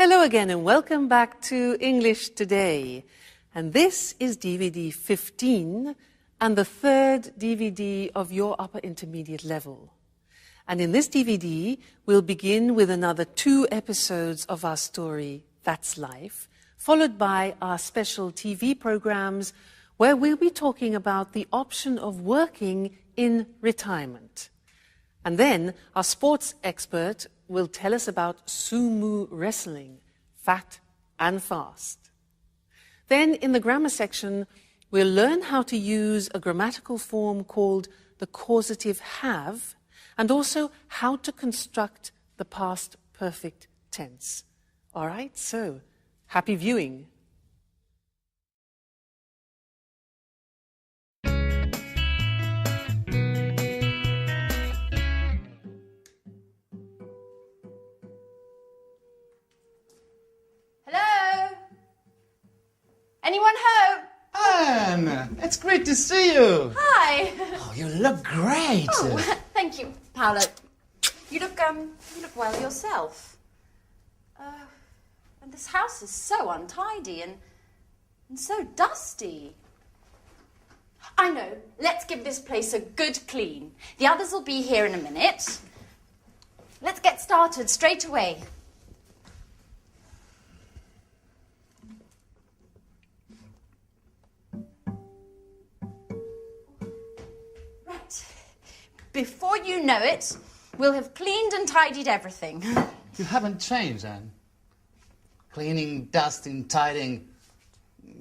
Hello again and welcome back to English Today. And this is DVD 15 and the third DVD of your upper intermediate level. And in this DVD, we'll begin with another 2 episodes of our story, That's Life, followed by our special TV programs where we'll be talking about the option of working in retirement. And then our sports expert will tell us about sumo wrestling, fat and fast. Then in the grammar section, we'll learn how to use a grammatical form called the causative have, and also how to construct the past perfect tense. All right, so happy viewing. Hello? Anyone home? Anne, it's great to see you. Hi. Oh, you look great. Oh, thank you, Paolo. You look well yourself. And this house is so untidy and so dusty. I know. Let's give this place a good clean. The others will be here in a minute. Let's get started straight away. Right. Before you know it, we'll have cleaned and tidied everything. You haven't changed, Anne. Cleaning, dusting, tidying.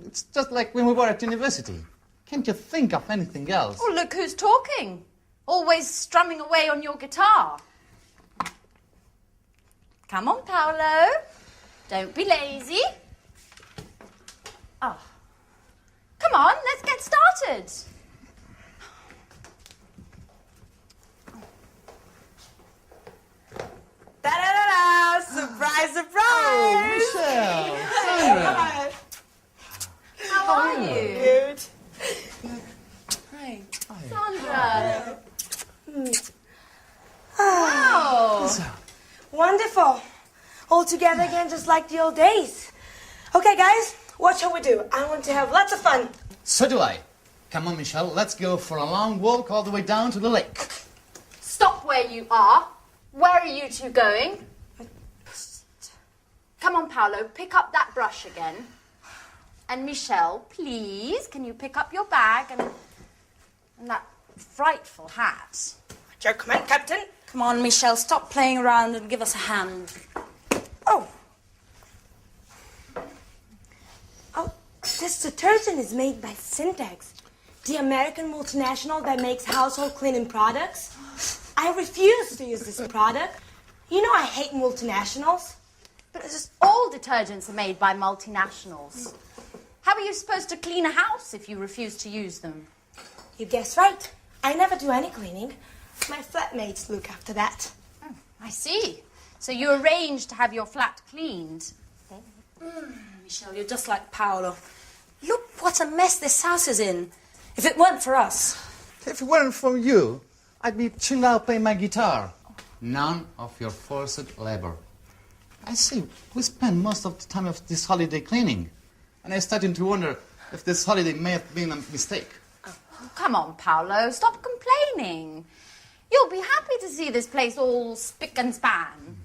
It's just like when we were at university. Can't you think of anything else? Oh, look who's talking. Always strumming away on your guitar. Come on, Paolo. Don't be lazy. Oh. Come on, let's get started. Da-da-da-da! Surprise, surprise! Oh, Michelle! Sandra! How are you? Good. Hi. Sandra. Wow. Wonderful. All together again, just like the old days. Okay, guys, what shall we do? I want to have lots of fun. So do I. Come on, Michelle, let's go for a long walk all the way down to the lake. Stop where you are. Where are you two going? Come on, Paolo, pick up that brush again. And Michelle, please, can you pick up your bag and that frightful hat? Your command, Captain. Come on, Michelle, stop playing around and give us a hand. Oh. Oh, this detergent is made by Syntax, the American multinational that makes household cleaning products. I refuse to use this product. You know I hate multinationals. But it's just all detergents are made by multinationals. How are you supposed to clean a house if you refuse to use them? You guessed right. I never do any cleaning. My flatmates look after that. Oh, I see. So you arranged to have your flat cleaned. Michelle, you're just like Paolo. Look what a mess this house is in. If it weren't for us. If it weren't for you, I'd be chilled out playing my guitar. None of your forced labor. I see, we spend most of the time of this holiday cleaning. And I'm starting to wonder if this holiday may have been a mistake. Oh, come on, Paolo, stop complaining. You'll be happy to see this place all spick and span.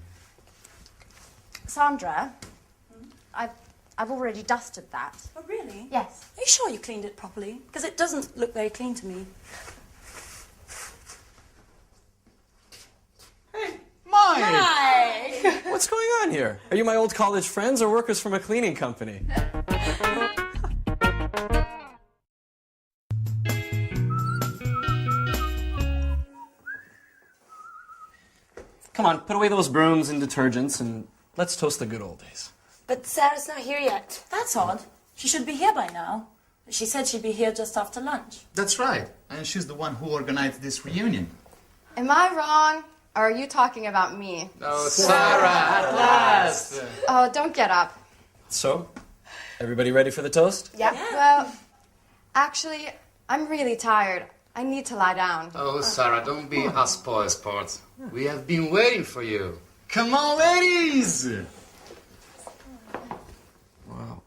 Sandra, I've already dusted that. Oh, really? Yes. Are you sure you cleaned it properly? Because it doesn't look very clean to me. Hey, Mike! Hi! What's going on here? Are you my old college friends or workers from a cleaning company? Come on, put away those brooms and detergents and let's toast the good old days. But Sarah's not here yet. That's odd. She should be here by now. She said she'd be here just after lunch. That's right. And she's the one who organized this reunion. Am I wrong? Or are you talking about me? Oh, Sarah, at last! Oh, don't get up. So, everybody ready for the toast? Yeah. Well, actually, I'm really tired. I need to lie down. Oh, Sarah, don't be a spoil sport. We have been waiting for you. Come on, ladies!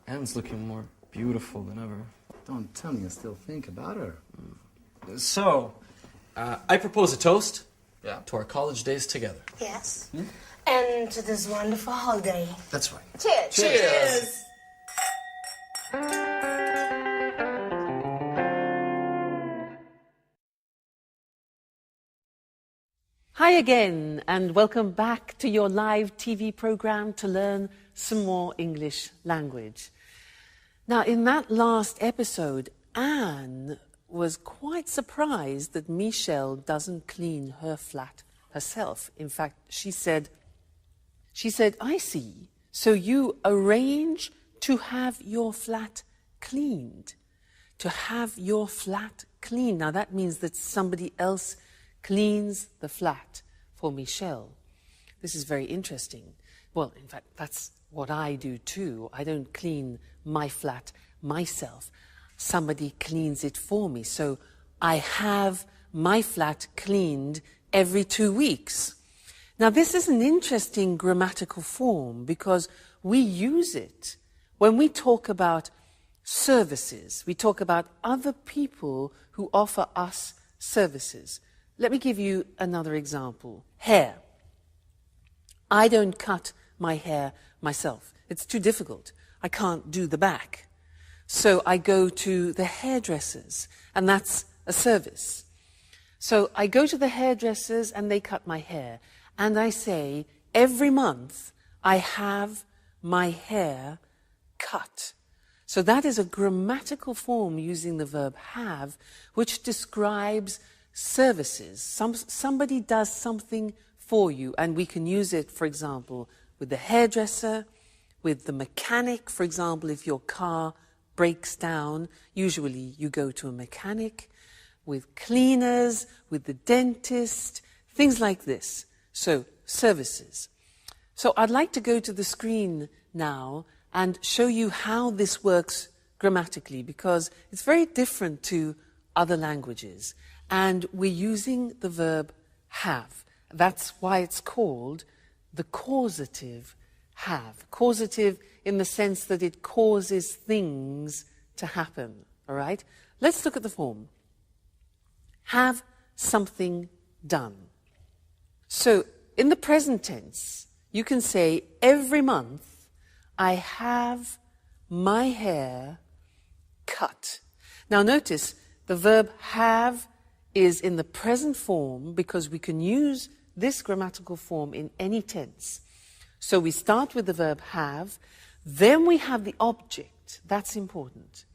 Anne's looking more beautiful than ever. Don't tell me you still think about her. So, I propose a toast Yeah. to our college days together. Yes. And to this wonderful holiday. That's right. Cheers. Cheers. Hi again, and welcome back to your live TV program to learn some more English language. Now, in that last episode, Anne was quite surprised that Michelle doesn't clean her flat herself. In fact, she said, I see, so you arrange to have your flat cleaned. To have your flat cleaned. Now, that means that somebody else cleans the flat for Michelle. This is very interesting. Well, in fact, that's what I do too. I don't clean my flat myself. Somebody cleans it for me. So I have my flat cleaned every 2 weeks. Now, this is an interesting grammatical form because we use it when we talk about services. We talk about other people who offer us services. Let me give you another example. Hair. I don't cut my hair myself. It's too difficult. I can't do the back. So I go to the hairdressers, and that's a service. So I go to the hairdressers and they cut my hair. And I say, every month I have my hair cut. So that is a grammatical form using the verb have, which describes services. Somebody does something for you, and we can use it, for example, with the hairdresser, with the mechanic. For example, if your car breaks down, usually you go to a mechanic, with cleaners, with the dentist, things like this. So, services. So I'd like to go to the screen now and show you how this works grammatically, because it's very different to other languages. And we're using the verb have. That's why it's called the causative have. Causative in the sense that it causes things to happen. All right? Let's look at the form. Have something done. So, in the present tense, you can say, every month I have my hair cut. Now notice, the verb have is in the present form because we can use this grammatical form in any tense. So we start with the verb have, then we have the object. That's important.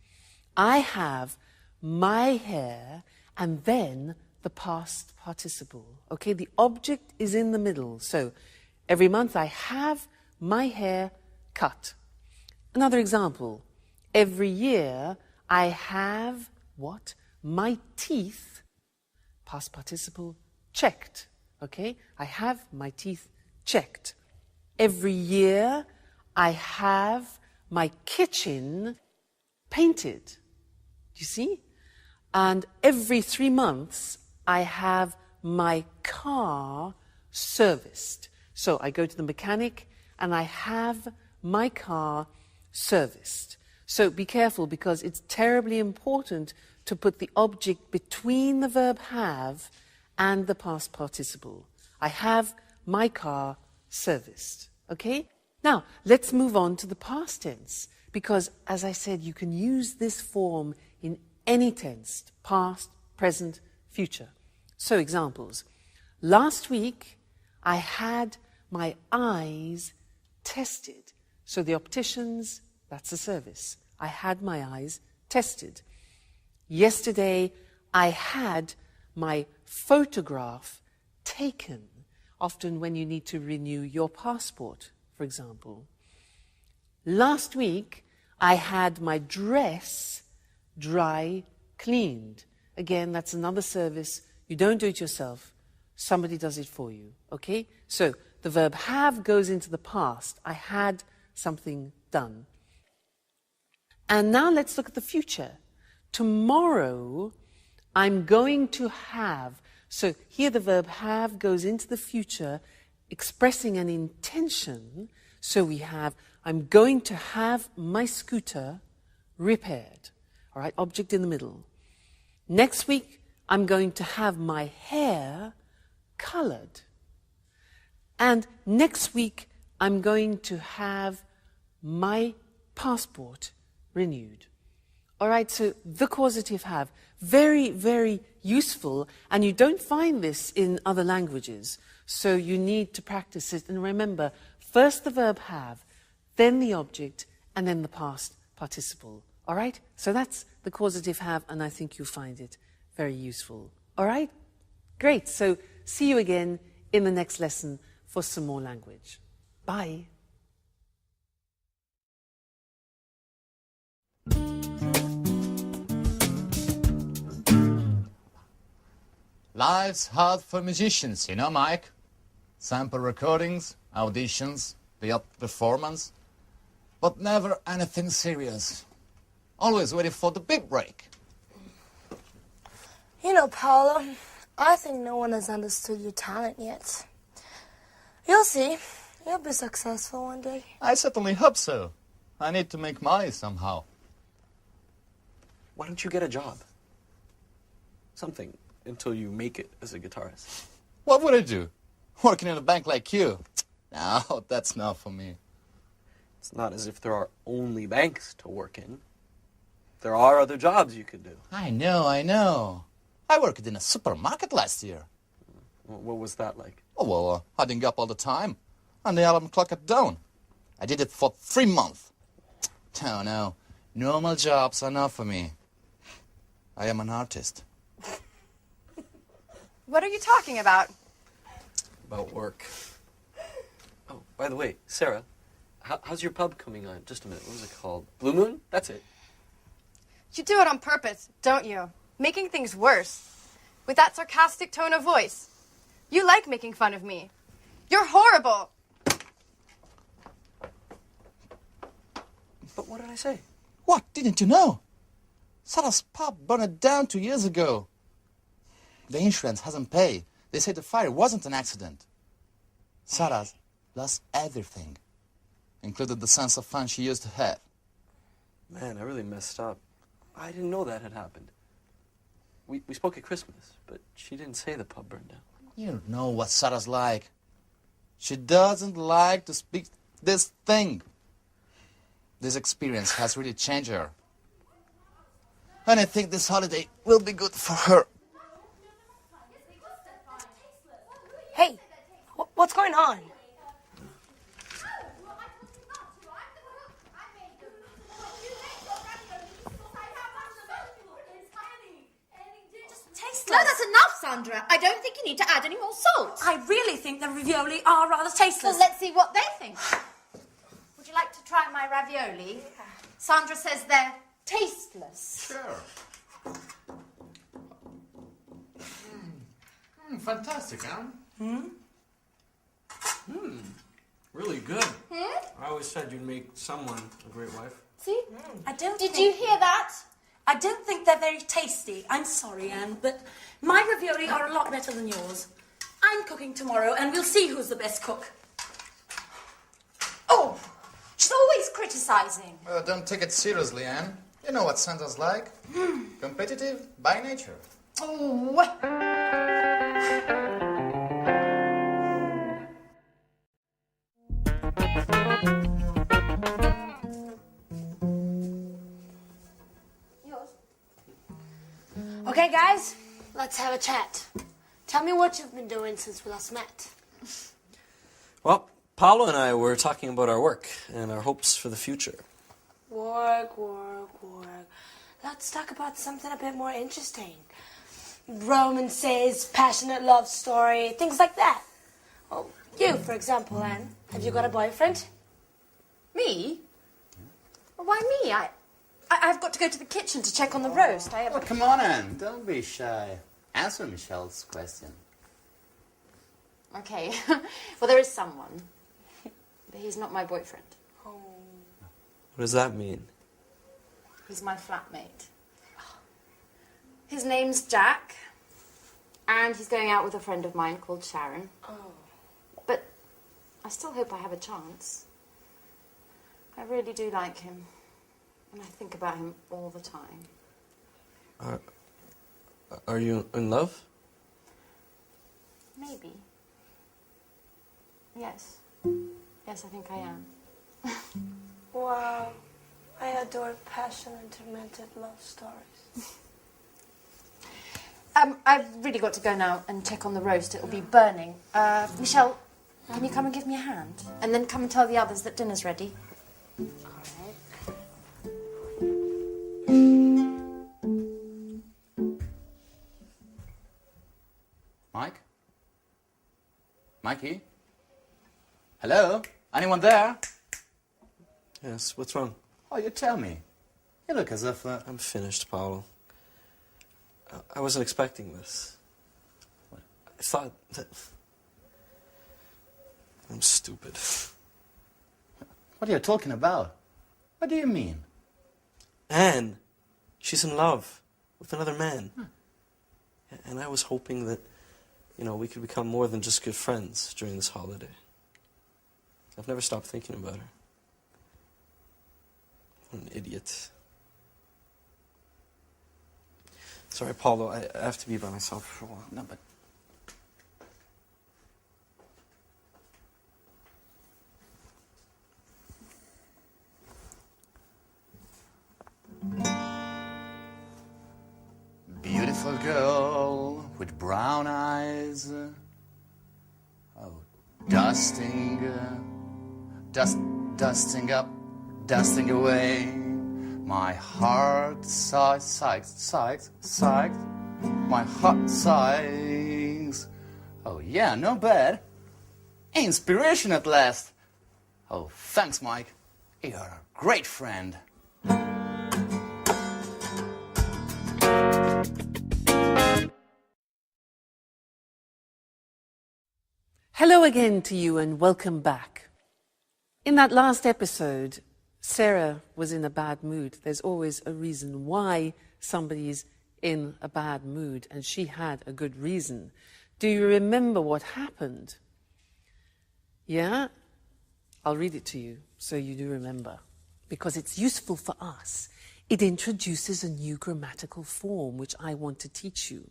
I have my hair, and then the past participle. Okay, the object is in the middle. So every month I have my hair cut. Another example. Every year I have what? My teeth, past participle, checked. Okay, I have my teeth checked. Every year I have my kitchen painted. Do you see? And every 3 months I have my car serviced. So I go to the mechanic and I have my car serviced. So be careful, because it's terribly important to put the object between the verb have and the past participle. I have my car serviced. Okay? Now, let's move on to the past tense, because, as I said, you can use this form in any tense, past, present, future. So, examples. Last week, I had my eyes tested. So the opticians, that's a service. I had my eyes tested. Yesterday, I had my photograph taken. Often when you need to renew your passport, for example. Last week, I had my dress dry cleaned. Again, that's another service. You don't do it yourself. Somebody does it for you. Okay? So the verb have goes into the past. I had something done. And now let's look at the future. Tomorrow, I'm going to have. So here the verb have goes into the future, expressing an intention. So we have, I'm going to have my scooter repaired. All right, object in the middle. Next week, I'm going to have my hair colored. And next week, I'm going to have my passport renewed. All right, so the causative have, very, very useful, and you don't find this in other languages, so you need to practice it. And remember, first the verb have, then the object, and then the past participle. All right? So that's the causative have, and I think you'll find it very useful. All right? Great. So see you again in the next lesson for some more language. Bye. Life's hard for musicians, you know, Mike. Sample recordings, auditions, the performance, but never anything serious. Always waiting for the big break. You know, Paolo, I think no one has understood your talent yet. You'll see. You'll be successful one day. I certainly hope so. I need to make money somehow. Why don't you get a job? Something, until you make it as a guitarist. What would I do? Working in a bank like you? No, that's not for me. It's not as if there are only banks to work in. There are other jobs you could do. I know. I worked in a supermarket last year. What was that like? Oh, well, hiding up all the time. And the alarm clock at dawn. I did it for 3 months. Oh, no. Normal jobs are not for me. I am an artist. What are you talking about? About work. Oh, by the way, Sarah, how's your pub coming on? Just a minute, what was it called? Blue Moon? That's it. You do it on purpose, don't you? Making things worse. With that sarcastic tone of voice. You like making fun of me. You're horrible. But what did I say? What? Didn't you know? Sarah's pub burned down 2 years ago. The insurance hasn't paid. They say the fire wasn't an accident. Sarah's lost everything, including the sense of fun she used to have. Man, I really messed up. I didn't know that had happened. We spoke at Christmas, but she didn't say the pub burned down. You don't know what Sarah's like. She doesn't like to speak this thing. This experience has really changed her. And I think this holiday will be good for her. Hey, what's going on? No, that's enough, Sandra. I don't think you need to add any more salt. I really think the ravioli are rather tasteless. Well, let's see what they think. Would you like to try my ravioli? Yeah. Sandra says they're tasteless. Sure. Fantastic, huh? Really good. I always said you'd make someone a great wife. See? Did you hear that? I don't think they're very tasty. I'm sorry, Anne, but my ravioli are a lot better than yours. I'm cooking tomorrow, and we'll see who's the best cook. Oh, she's always criticising. Well, don't take it seriously, Anne. You know what Santa's like. Competitive by nature. Oh. Okay, guys, let's have a chat. Tell me what you've been doing since we last met. Well, Paolo and I were talking about our work and our hopes for the future. Work. Let's talk about something a bit more interesting. Romances, passionate love story, things like that. Well, you, for example, Anne, have you got a boyfriend? Me? Why me? I've got to go to the kitchen to check on the roast. Oh, come on, Anne. Don't be shy. Answer Michelle's question. Okay. Well, there is someone. But he's not my boyfriend. What does that mean? He's my flatmate. His name's Jack. And he's going out with a friend of mine called Sharon. Oh. But I still hope I have a chance. I really do like him. And I think about him all the time. Are you in love? Maybe. Yes. Yes, I think I am. Wow. I adore passion and tormented love stories. I've really got to go now and check on the roast. It'll be burning. Michelle, can you come and give me a hand? And then come and tell the others that dinner's ready. Mike? Mikey? Hello? Anyone there? Yes, what's wrong? Oh, you tell me. You look as if... I'm finished, Paolo. I wasn't expecting this. I thought that... I'm stupid. What are you talking about? What do you mean? Anne, she's in love with another man. And I was hoping that, we could become more than just good friends during this holiday. I've never stopped thinking about her. What an idiot. Sorry, Paulo, I have to be by myself for a while. No, but... Beautiful girl with brown eyes. Oh, dusting up, dusting away. My heart sighs. My heart sighs. Oh yeah, not bad. Inspiration at last. Oh, thanks, Mike. You're a great friend. Hello again to you and welcome back. In that last episode, Sarah was in a bad mood. There's always a reason why somebody's in a bad mood, and she had a good reason. Do you remember what happened? Yeah? I'll read it to you so you do remember, because it's useful for us. It introduces a new grammatical form which I want to teach you.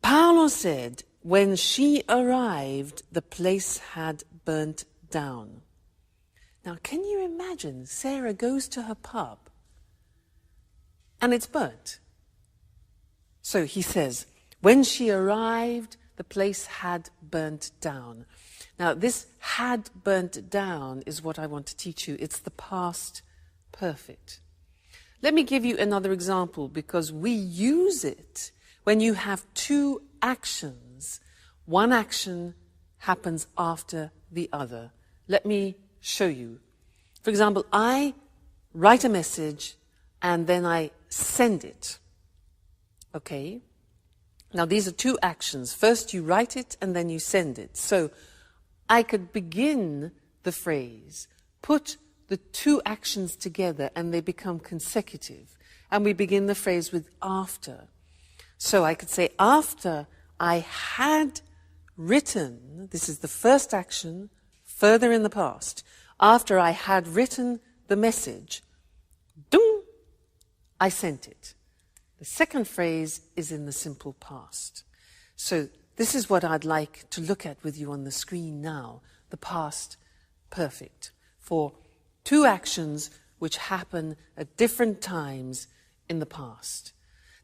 Paolo said, when she arrived, the place had burnt down. Now, can you imagine Sarah goes to her pub and it's burnt? So he says, when she arrived, the place had burnt down. Now, this had burnt down is what I want to teach you. It's the past perfect. Let me give you another example, because we use it when you have two actions. One action happens after the other. Let me show you. For example, I write a message and then I send it. Okay? Now, these are two actions. First you write it and then you send it. So I could begin the phrase, put the two actions together and they become consecutive. And we begin the phrase with after. So I could say, after I had written, this is the first action, further in the past. After I had written the message, ding, I sent it. The second phrase is in the simple past. So this is what I'd like to look at with you on the screen now, the past perfect, for two actions which happen at different times in the past.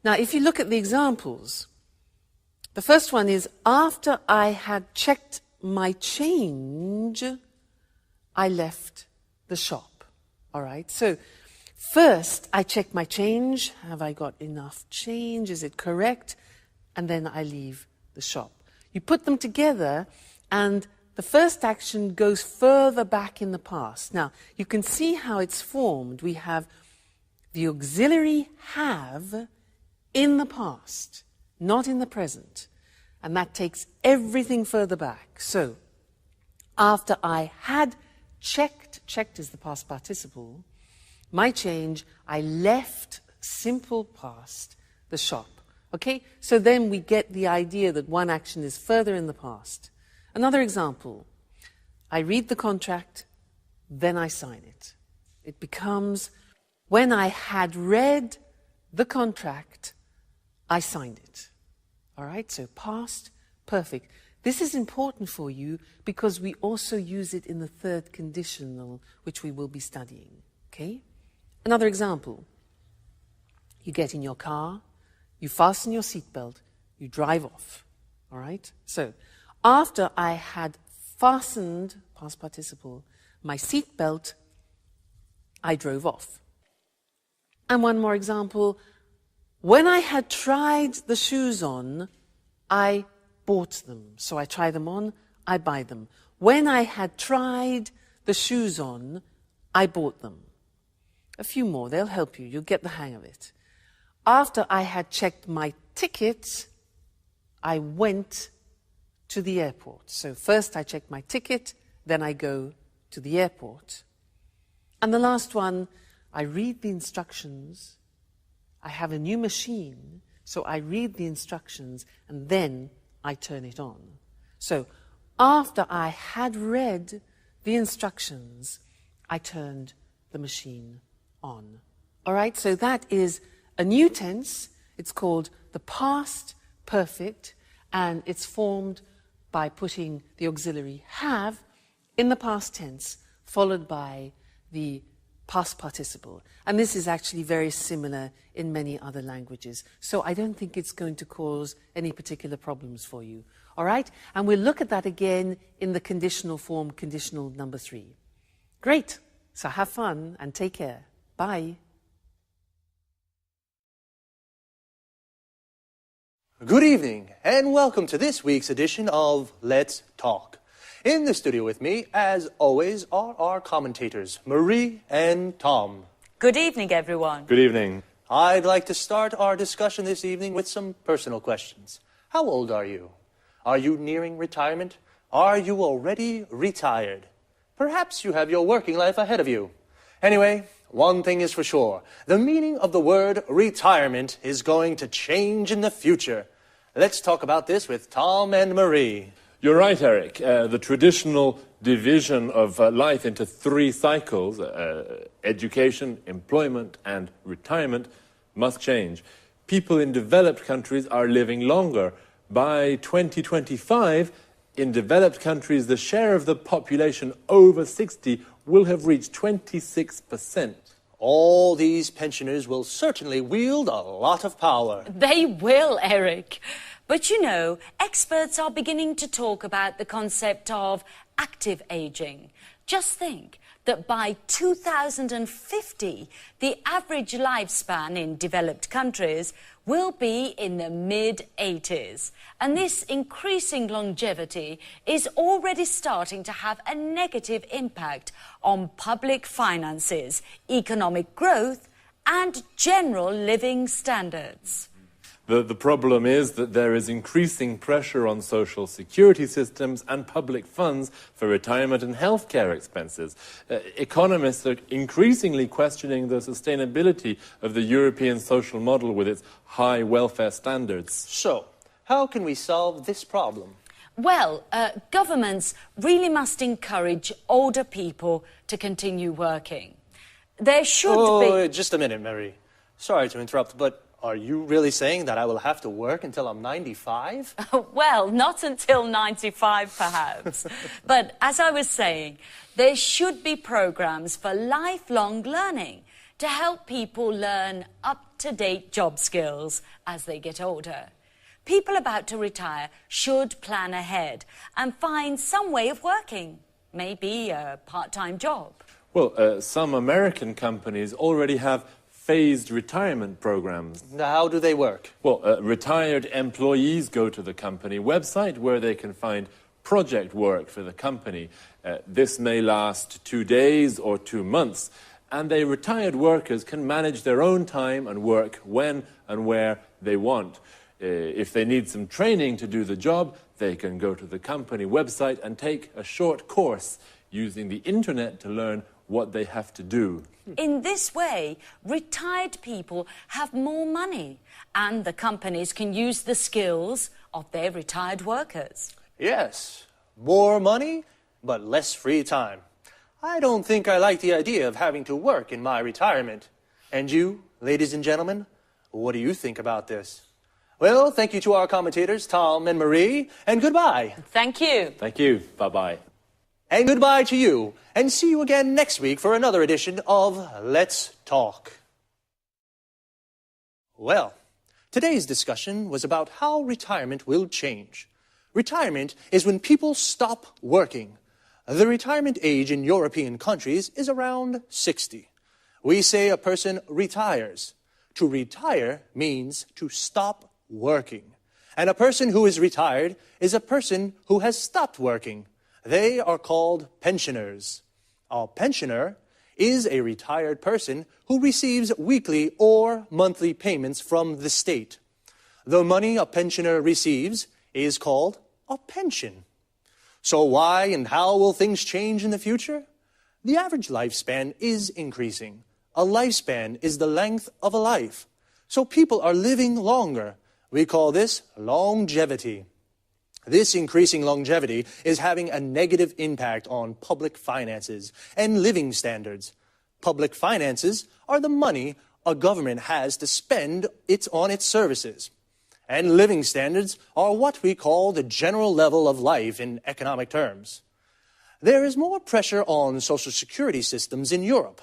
Now, if you look at the examples, the first one is, after I had checked my change, I left the shop. All right? So first, I check my change. Have I got enough change? Is it correct? And then I leave the shop. You put them together, and the first action goes further back in the past. Now, you can see how it's formed. We have the auxiliary have in the past, not in the present. And that takes everything further back. So, after I had checked is the past participle, my change, I left, simple past, the shop. Okay? So then we get the idea that one action is further in the past. Another example. I read the contract, then I sign it. It becomes, when I had read the contract, I signed it. All right, so past perfect. This is important for you because we also use it in the third conditional, which we will be studying. Okay? Another example. You get in your car, you fasten your seatbelt, you drive off. All right? So, after I had fastened, past participle, my seatbelt, I drove off. And one more example. When I had tried the shoes on, I bought them. So I try them on, I buy them. When I had tried the shoes on, I bought them. A few more, they'll help you. You'll get the hang of it. After I had checked my ticket, I went to the airport. So first I check my ticket, then I go to the airport. And the last one, I read the instructions. I have a new machine, so I read the instructions, and then I turn it on. So after I had read the instructions, I turned the machine on. All right, so that is a new tense. It's called the past perfect, and it's formed by putting the auxiliary have in the past tense, followed by the past participle. And this is actually very similar in many other languages. So I don't think it's going to cause any particular problems for you. All right? And we'll look at that again in the conditional form, conditional number 3. Great. So have fun and take care. Bye. Good evening, and welcome to this week's edition of Let's Talk. In the studio with me, as always, are our commentators, Marie and Tom. Good evening, everyone. Good evening. I'd like to start our discussion this evening with some personal questions. How old are you? Are you nearing retirement? Are you already retired? Perhaps you have your working life ahead of you. Anyway, one thing is for sure. The meaning of the word retirement is going to change in the future. Let's talk about this with Tom and Marie. You're right, Eric. The traditional division of life into 3 cycles, education, employment, and retirement, must change. People in developed countries are living longer. By 2025, in developed countries, the share of the population over 60 will have reached 26%. All these pensioners will certainly wield a lot of power. They will, Eric. But you know, experts are beginning to talk about the concept of active aging. Just think that by 2050, the average lifespan in developed countries will be in the mid-80s. And this increasing longevity is already starting to have a negative impact on public finances, economic growth, and general living standards. The problem is that there is increasing pressure on social security systems and public funds for retirement and healthcare expenses. Economists are increasingly questioning the sustainability of the European social model with its high welfare standards. So, how can we solve this problem? Well, governments really must encourage older people to continue working. There should be... Just a minute, Mary. Sorry to interrupt, but are you really saying that I will have to work until I'm 95? Well, not until 95, perhaps. But as I was saying, there should be programs for lifelong learning to help people learn up-to-date job skills as they get older. People about to retire should plan ahead and find some way of working, maybe a part-time job. Well, some American companies already have phased retirement programs. How do they work? Well, retired employees go to the company website where they can find project work for the company. This may last 2 days or 2 months, and the retired workers can manage their own time and work when and where they want. If they need some training to do the job, they can go to the company website and take a short course using the internet to learn what they have to do. In this way, retired people have more money, and the companies can use the skills of their retired workers. Yes, more money, but less free time. I don't think I like the idea of having to work in my retirement. And you, ladies and gentlemen, what do you think about this? Well, thank you to our commentators, Tom and Marie, and goodbye. Thank you. Thank you. Bye-bye. And goodbye to you, and see you again next week for another edition of Let's Talk. Well, today's discussion was about how retirement will change. Retirement is when people stop working. The retirement age in European countries is around 60. We say a person retires. To retire means to stop working. And a person who is retired is a person who has stopped working. They are called pensioners. A pensioner is a retired person who receives weekly or monthly payments from the state. The money a pensioner receives is called a pension. So why and how will things change in the future? The average lifespan is increasing. A lifespan is the length of a life. So people are living longer. We call this longevity. This increasing longevity is having a negative impact on public finances and living standards. Public finances are the money a government has to spend on its services. And living standards are what we call the general level of life in economic terms. There is more pressure on social security systems in Europe.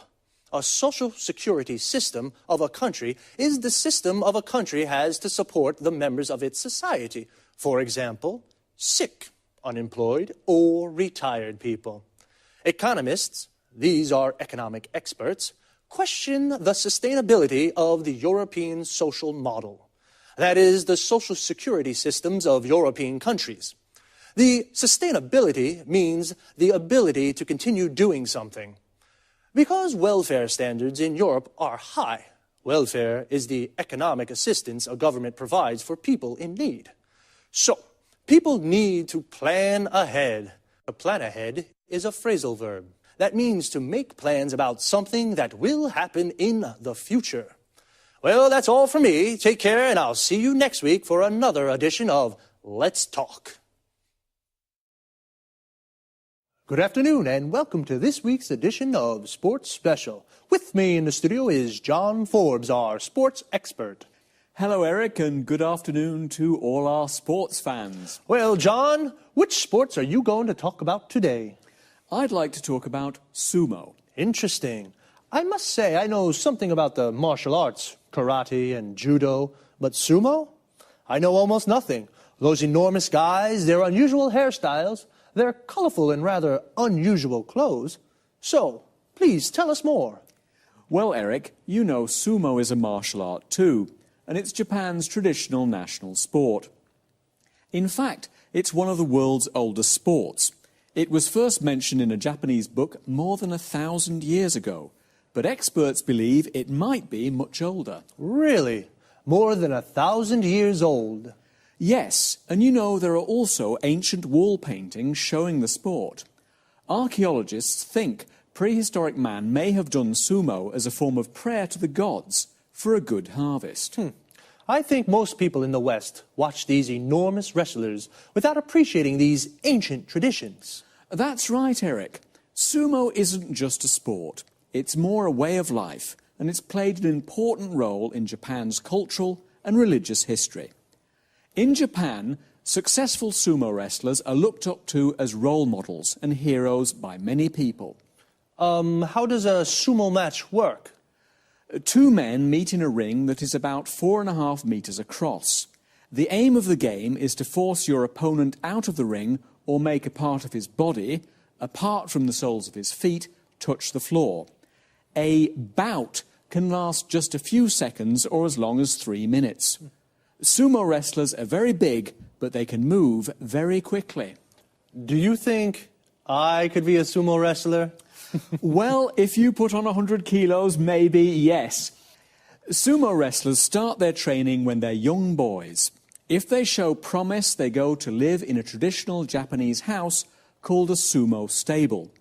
A social security system of a country is the system of a country has to support the members of its society. For example, sick, unemployed, or retired people. Economists, these are economic experts, question the sustainability of the European social model. That is, the social security systems of European countries. The sustainability means the ability to continue doing something. Because welfare standards in Europe are high, welfare is the economic assistance a government provides for people in need. So, people need to plan ahead. To plan ahead is a phrasal verb. That means to make plans about something that will happen in the future. Well, that's all for me. Take care, and I'll see you next week for another edition of Let's Talk. Good afternoon, and welcome to this week's edition of Sports Special. With me in the studio is John Forbes, our sports expert. Hello, Eric, and good afternoon to all our sports fans. Well, John, which sports are you going to talk about today? I'd like to talk about sumo. Interesting. I must say I know something about the martial arts, karate and judo, but sumo? I know almost nothing. Those enormous guys, their unusual hairstyles, their colorful and rather unusual clothes. So, please tell us more. Well, Eric, you know sumo is a martial art too, and it's Japan's traditional national sport. In fact, it's one of the world's oldest sports. It was first mentioned in a Japanese book more than 1,000 years ago, but experts believe it might be much older. Really? More than 1,000 years old? Yes, and you know there are also ancient wall paintings showing the sport. Archaeologists think prehistoric man may have done sumo as a form of prayer to the gods for a good harvest. I think most people in the West watch these enormous wrestlers without appreciating these ancient traditions. That's right, Eric. Sumo isn't just a sport. It's more a way of life, and it's played an important role in Japan's cultural and religious history. In Japan, successful sumo wrestlers are looked up to as role models and heroes by many people. How does a sumo match work? Two men meet in a ring that is about 4.5 meters across. The aim of the game is to force your opponent out of the ring or make a part of his body, apart from the soles of his feet, touch the floor. A bout can last just a few seconds or as long as 3 minutes. Sumo wrestlers are very big, but they can move very quickly. Do you think I could be a sumo wrestler? Well, if you put on 100 kilos, maybe yes. Sumo wrestlers start their training when they're young boys. If they show promise, they go to live in a traditional Japanese house called a sumo stable.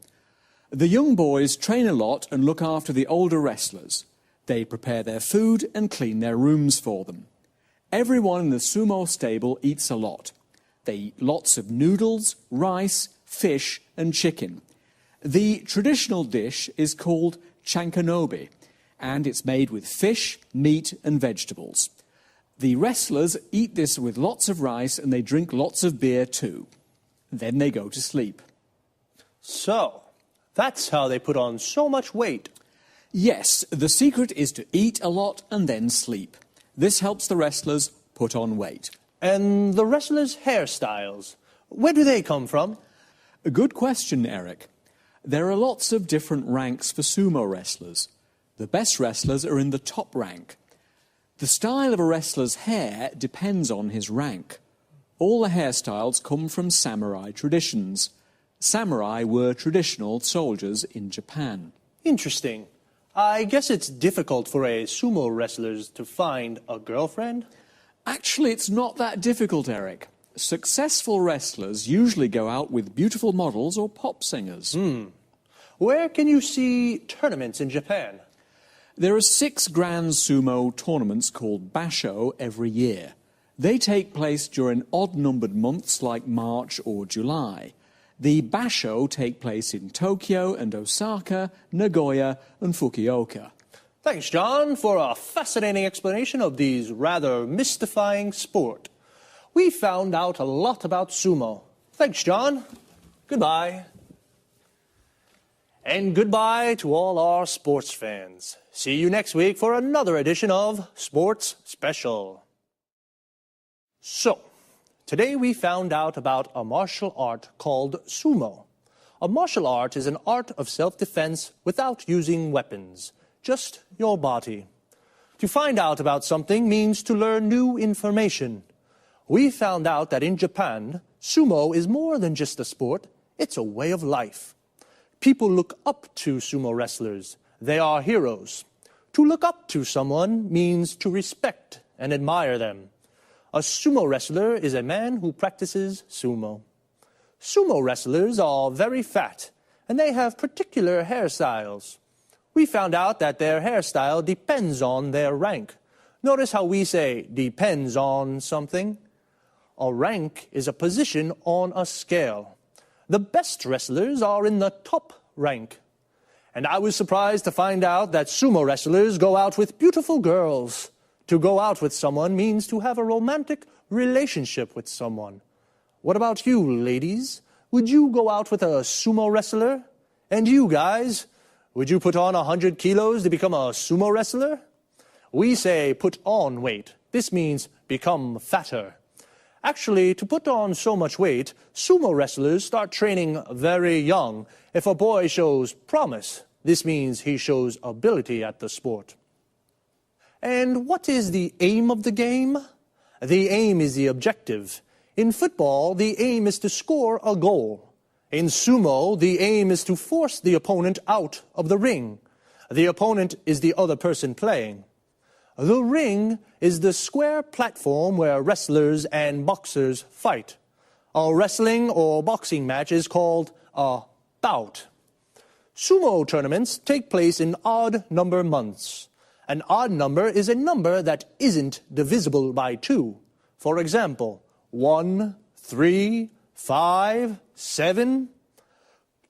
The young boys train a lot and look after the older wrestlers. They prepare their food and clean their rooms for them. Everyone in the sumo stable eats a lot. They eat lots of noodles, rice, fish and chicken. The traditional dish is called chankanobi, and it's made with fish, meat and vegetables. The wrestlers eat this with lots of rice and they drink lots of beer too. Then they go to sleep. So, that's how they put on so much weight. Yes, the secret is to eat a lot and then sleep. This helps the wrestlers put on weight. And the wrestlers' hairstyles, where do they come from? A good question, Eric. There are lots of different ranks for sumo wrestlers. The best wrestlers are in the top rank. The style of a wrestler's hair depends on his rank. All the hairstyles come from samurai traditions. Samurai were traditional soldiers in Japan. Interesting. I guess it's difficult for a sumo wrestler to find a girlfriend? Actually, it's not that difficult, Eric. Successful wrestlers usually go out with beautiful models or pop singers. Where can you see tournaments in Japan? There are 6 grand sumo tournaments called basho every year. They take place during odd-numbered months like March or July. The basho take place in Tokyo and Osaka, Nagoya and Fukuoka. Thanks, John, for a fascinating explanation of these rather mystifying sport. We found out a lot about sumo. Thanks, John. Goodbye. And goodbye to all our sports fans. See you next week for another edition of Sports Special. So, today we found out about a martial art called sumo. A martial art is an art of self-defense without using weapons, just your body. To find out about something means to learn new information. We found out that in Japan, sumo is more than just a sport, it's a way of life. People look up to sumo wrestlers. They are heroes. To look up to someone means to respect and admire them. A sumo wrestler is a man who practices sumo. Sumo wrestlers are very fat, and they have particular hairstyles. We found out that their hairstyle depends on their rank. Notice how we say depends on something. A rank is a position on a scale. The best wrestlers are in the top rank. And I was surprised to find out that sumo wrestlers go out with beautiful girls. To go out with someone means to have a romantic relationship with someone. What about you, ladies? Would you go out with a sumo wrestler? And you guys, would you put on 100 kilos to become a sumo wrestler? We say put on weight. This means become fatter. Actually, to put on so much weight, sumo wrestlers start training very young. If a boy shows promise, this means he shows ability at the sport. And what is the aim of the game? The aim is the objective. In football, the aim is to score a goal. In sumo, the aim is to force the opponent out of the ring. The opponent is the other person playing. The ring is the square platform where wrestlers and boxers fight. A wrestling or boxing match is called a bout. Sumo tournaments take place in odd number months. An odd number is a number that isn't divisible by 2. For example, 1, 3, 5, 7.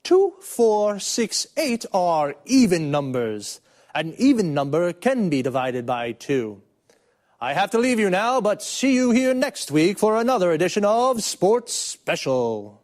2, 4, 6, 8 are even numbers. An even number can be divided by 2. I have to leave you now, but see you here next week for another edition of Sports Special.